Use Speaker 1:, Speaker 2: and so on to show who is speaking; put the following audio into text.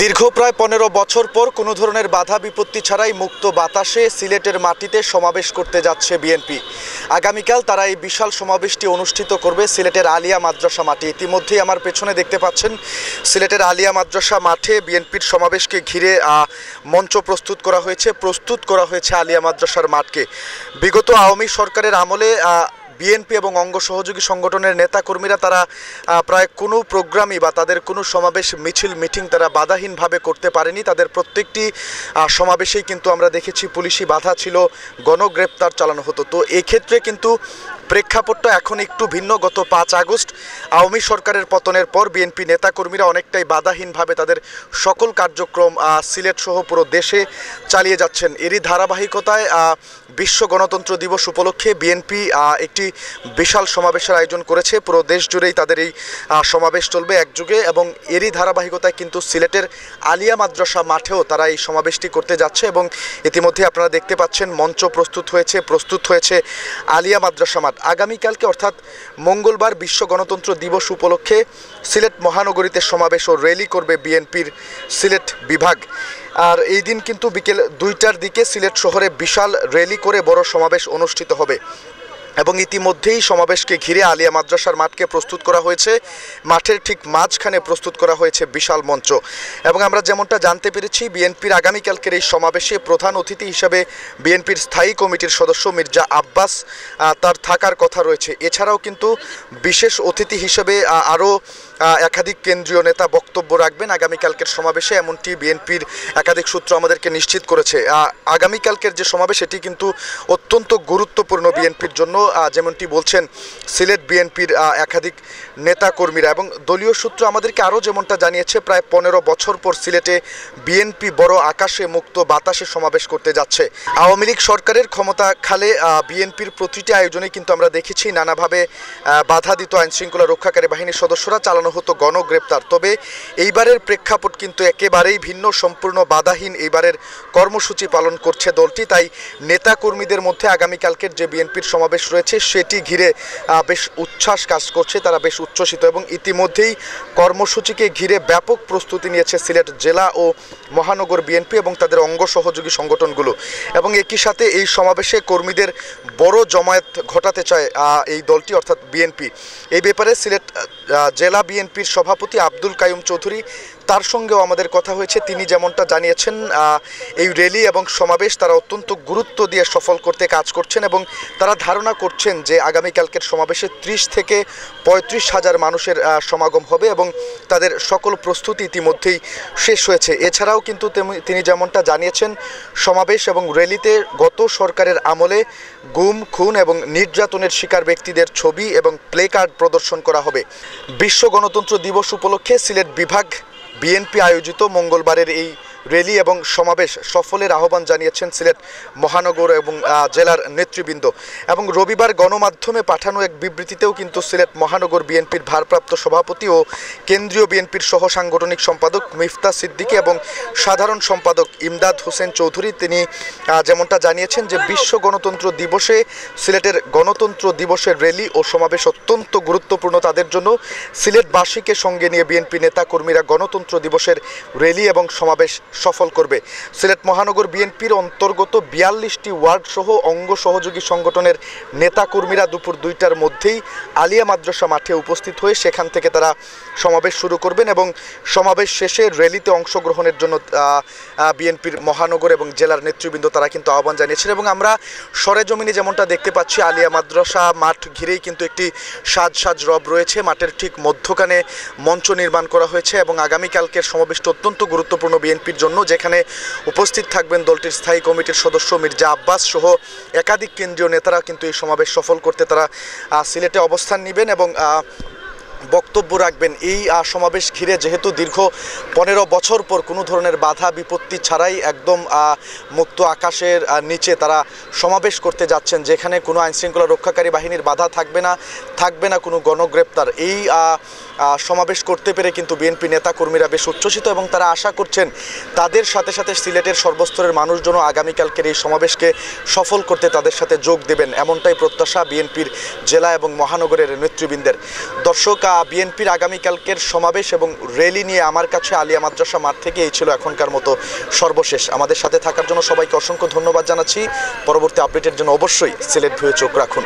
Speaker 1: দীর্ঘ প্রায় 15 বছর পর কোনো ধরনের বাধা বিপত্তি ছাড়াই মুক্ত বাতাসে সিলেটের মাটিতে সমাবেশ করতে যাচ্ছে বিএনপি। আগামীকাল তারা এই বিশাল সমাবেশটি অনুষ্ঠিত করবে সিলেটের আলিয়া মাদ্রাসা মাঠে। ইতিমধ্যেই আমার পেছনে দেখতে পাচ্ছেন সিলেটের আলিয়া মাদ্রাসা মাঠে বিএনপির সমাবেশকে ঘিরে মঞ্চ প্রস্তুত করা হয়েছে আলিয়া মাদ্রাসার মাঠকে। বিগত আওয়ামী সরকারের আমলে বিএনপি এবং অঙ্গ সহযোগী সংগঠনের নেতাকর্মীরা তারা প্রায় কোনো প্রোগ্রামই বা তাদের কোনো সমাবেশ মিছিল মিটিং তারা বাধাহীনভাবে করতে পারেনি। তাদের প্রত্যেকটি সমাবেশেই কিন্তু আমরা দেখেছি পুলিশি বাধা ছিল, গণগ্রেপ্তার চালানো হতো। তো এক্ষেত্রে কিন্তু প্রেক্ষাপটটা এখন একটু ভিন্ন। গত 5 আগস্ট আওয়ামী সরকারের পতনের পর বিএনপি নেতাকর্মীরা অনেকটাই বাধাহীনভাবে তাদের সকল কার্যক্রম সিলেট সহ পুরো দেশে চালিয়ে যাচ্ছেন। এরই ধারাবাহিকতায় বিশ্ব গণতন্ত্র দিবস উপলক্ষে বিএনপি একটি বিশাল সমাবেশের আয়োজন করেছে। পুরো দেশ জুড়েই তাদের এই সমাবেশ চলবে একযোগে, এবং এরই ধারাবাহিকতায় কিন্তু সিলেটের আলিয়া মাদ্রাসা মাঠেও তারা এই সমাবেশটি করতে যাচ্ছে। এবং ইতিমধ্যে আপনারা দেখতে পাচ্ছেন মঞ্চ প্রস্তুত হয়েছে আলিয়া মাদ্রাসা মাঠ। আগামীকালকে অর্থাৎ মঙ্গলবার বিশ্ব গণতন্ত্র দিবস উপলক্ষে সিলেট মহানগরীতে সমাবেশ ও র্যালি করবে বিএনপির সিলেট বিভাগ। আর এই দিন কিন্তু বিকেল 2টার দিকে সিলেট শহরে বিশাল র্যালি করে বড় সমাবেশ অনুষ্ঠিত হবে। এবং ইতিমধ্যেই সমাবেশকে ঘিরে আলিয়া মাদ্রাসার মাঠকে প্রস্তুত করা হয়েছে। মাঠের ঠিক মাঝখানে প্রস্তুত করা হয়েছে বিশাল মঞ্চ। এবং আমরা যেমনটা জানতে পেরেছি, বিএনপির আগামীকালকের এই সমাবেশে প্রধান অতিথি হিসাবে বিএনপির স্থায়ী কমিটির সদস্য মির্জা আব্বাস তার থাকার কথা রয়েছে। এছাড়াও কিন্তু বিশেষ অতিথি হিসেবে আরও একাধিক কেন্দ্রীয় নেতা বক্তব্য রাখবেন আগামীকালকের সমাবেশে, এমনটি বিএনপির একাধিক সূত্র আমাদেরকে নিশ্চিত করেছে। আগামীকালকের যে সমাবেশ এটি কিন্তু অত্যন্ত গুরুত্বপূর্ণ বিএনপির জন্য, যেমনটি বলছেন সিলেট বিএনপির একাধিক নেতাকর্মীরা। এবং দলীয় সূত্র আমাদেরকে আরও যেমনটা জানিয়েছে, প্রায় 15 বছর পর সিলেটে বিএনপি বড় আকাশে মুক্ত বাতাসে সমাবেশ করতে যাচ্ছে। আওয়ামী লীগ সরকারের ক্ষমতা খালে বিএনপির প্রতিটি আয়োজনে কিন্তু আমরা দেখেছি নানাভাবে বাধা দিত আইনশৃঙ্খলা রক্ষাকারী বাহিনীর সদস্যরা, চালানো হতো গণগ্রেপ্তার। তবে এইবারের প্রেক্ষাপট কিন্তু একেবারেই ভিন্ন, সম্পূর্ণ বাধাহীন এইবারের কর্মসূচি পালন করছে দলটি। তাই নেতাকর্মীদের মধ্যে আগামীকালকের যে বিএনপির সমাবেশ রয়েছে সেটি ঘিরে বেশ উচ্ছ্বাস কাজ করছে, তারা বেশ উচ্ছ্বসিত। এবং ইতিমধ্যেই কর্মসূচিকে ঘিরে ব্যাপক প্রস্তুতি নিয়েছে সিলেট জেলা ও মহানগর বিএনপি এবং তাদের অঙ্গ সহযোগী সংগঠনগুলো। এবং একই সাথে এই সমাবেশে কর্মীদের বড় জমায়েত ঘটাতে চায় এই দলটি অর্থাৎ বিএনপি। এই ব্যাপারে সিলেট জেলা বিএনপির সভাপতি আব্দুল কাইয়ুম চৌধুরী, তার সঙ্গেও আমাদের কথা হয়েছে। তিনি যেমনটা জানিয়েছেন, এই র্যালি এবং সমাবেশ তারা অত্যন্ত গুরুত্ব দিয়ে সফল করতে কাজ করছেন এবং তারা ধারণা করছেন যে আগামীকালকের সমাবেশে 30 থেকে 35 হাজার মানুষের সমাগম হবে এবং তাদের সকল প্রস্তুতি ইতিমধ্যেই শেষ হয়েছে। এছাড়াও কিন্তু তিনি যেমনটা জানিয়েছেন, সমাবেশ এবং র্যালিতে গত সরকারের আমলে গুম, খুন এবং নির্যাতনের শিকার ব্যক্তিদের ছবি এবং প্লে কার্ড প্রদর্শন করা হবে। বিশ্ব গণতন্ত্র দিবস উপলক্ষে সিলেট বিভাগ বিএনপি আয়োজিত মঙ্গলবারের এই র্যালি এবং সমাবেশ সফলের আহ্বান জানিয়েছেন সিলেট মহানগর এবং জেলার নেতৃবৃন্দ। এবং রবিবার গণমাধ্যমে পাঠানো এক বিবৃতিতেও কিন্তু সিলেট মহানগর বিএনপির ভারপ্রাপ্ত সভাপতি ও কেন্দ্রীয় বিএনপির সহ সাংগঠনিক সম্পাদক মিফতা সিদ্দিকী এবং সাধারণ সম্পাদক ইমদাদ হোসেন চৌধুরী তিনি যেমনটা জানিয়েছেন যে বিশ্ব গণতন্ত্র দিবসে সিলেটের গণতন্ত্র দিবসের র্যালি ও সমাবেশ অত্যন্ত গুরুত্বপূর্ণ তাদের জন্য। সিলেটবাসীকে সঙ্গে নিয়ে বিএনপি নেতাকর্মীরা গণতন্ত্র দিবসের র্যালি এবং সমাবেশ সফল করবে। সিলেট মহানগর বিএনপির অন্তর্গত 42টি ওয়ার্ড সহ অঙ্গ সহযোগী সংগঠনের নেতাকর্মীরা দুপুর 2টার মধ্যেই আলিয়া মাদ্রাসা মাঠে উপস্থিত হয়ে সেখান থেকে তারা সমাবেশ শুরু করবেন এবং সমাবেশ শেষে র্যালিতে অংশগ্রহণের জন্য বিএনপির মহানগর এবং জেলার নেতৃবৃন্দ তারা কিন্তু আহ্বান জানিয়েছেন। এবং আমরা সরেজমিনে যেমনটা দেখতে পাচ্ছি, আলিয়া মাদ্রাসা মাঠ ঘিরেই কিন্তু একটি সাজ রব রয়েছে। মাঠের ঠিক মধ্যখানে মঞ্চ নির্মাণ করা হয়েছে এবং আগামীকালকের সমাবেশটি অত্যন্ত গুরুত্বপূর্ণ বিএনপির জন্য, যেখানে উপস্থিত থাকবেন দলটির স্থায়ী কমিটির সদস্য মির্জা আব্বাস সহ একাধিক কেন্দ্রীয় নেতারা কিন্তু এই সমাবেশ সফল করতে তারা সিলেটে অবস্থান নেবেন এবং বক্তব্য রাখবেন। এই সমাবেশ ঘিরে যেহেতু দীর্ঘ 15 বছর পর কোনো ধরনের বাধা বিপত্তি ছাড়াই একদম মুক্ত আকাশের নিচে তারা সমাবেশ করতে যাচ্ছেন, যেখানে কোনো আইনশৃঙ্খলা রক্ষাকারী বাহিনীর বাধা থাকবে না কোনো গণগ্রেপ্তার। এই সমাবেশ করতে পেরে কিন্তু বিএনপি নেতাকর্মীরা বেশ উচ্ছ্বসিত এবং তারা আশা করছেন তাদের সাথে সাথে সিলেটের সর্বস্তরের মানুষজনও আগামীকালকের এই সমাবেশকে সফল করতে তাদের সাথে যোগ দেবেন, এমনটাই প্রত্যাশা বিএনপির জেলা এবং মহানগরের নেতৃবৃন্দের। দর্শক, বিএনপির আগামীকালকের সমাবেশ এবং র্যালি নিয়ে আমার কাছে আলিয়া মাদ্রাসা মাঠ থেকে এই ছিল এখনকার মতো সর্বশেষ। আমাদের সাথে থাকার জন্য সবাইকে অসংখ্য ধন্যবাদ জানাচ্ছি। পরবর্তী আপডেটের জন্য অবশ্যই সিলেট ভিউয়ে চোখ রাখুন।